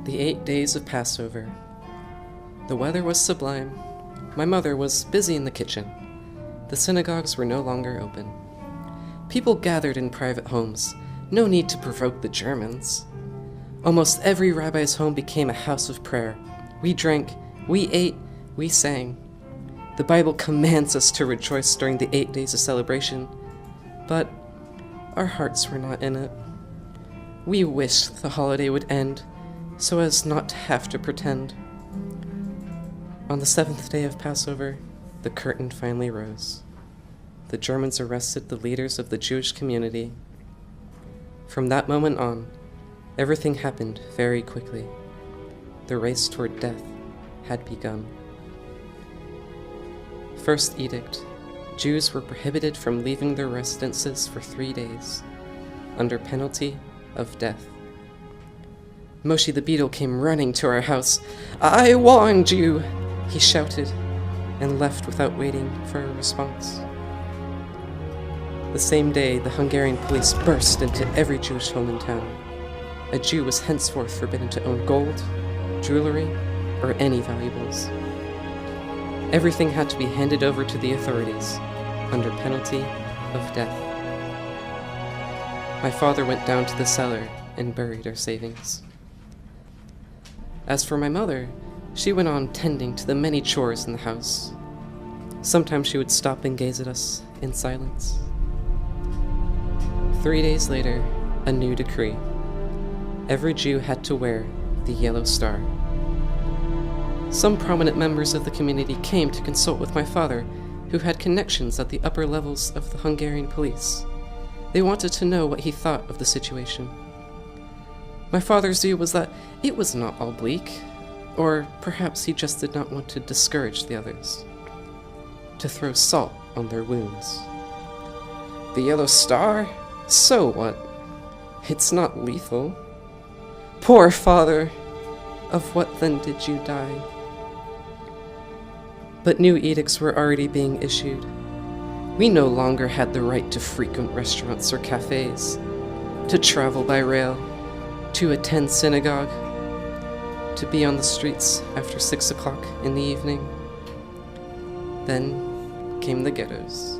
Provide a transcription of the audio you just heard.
The 8 days of Passover. The weather was sublime. My mother was busy in the kitchen. The synagogues were no longer open. People gathered in private homes. No need to provoke the Germans. Almost every rabbi's home became a house of prayer. We drank, we ate, we sang. The Bible commands us to rejoice during the 8 days of celebration, but our hearts were not in it. We wished the holiday would end, so as not to have to pretend. On the 7th day of Passover, the curtain finally rose. The Germans arrested the leaders of the Jewish community. From that moment on, everything happened very quickly. The race toward death had begun. First edict: Jews were prohibited from leaving their residences for 3 days, under penalty of death. Moshe the Beetle came running to our house. "I warned you!" he shouted, and left without waiting for a response. The same day, the Hungarian police burst into every Jewish home in town. A Jew was henceforth forbidden to own gold, jewelry, or any valuables. Everything had to be handed over to the authorities, under penalty of death. My father went down to the cellar and buried our savings. As for my mother, she went on tending to the many chores in the house. Sometimes she would stop and gaze at us in silence. 3 days later, a new decree. Every Jew had to wear the yellow star. Some prominent members of the community came to consult with my father, who had connections at the upper levels of the Hungarian police. They wanted to know what he thought of the situation. My father's view was that it was not all bleak, or perhaps he just did not want to discourage the others, to throw salt on their wounds. The yellow star? So what? It's not lethal. Poor father! Of what then did you die? But new edicts were already being issued. We no longer had the right to frequent restaurants or cafes, to travel by rail, to attend synagogue, to be on the streets after 6 o'clock in the evening. Then came the ghettos.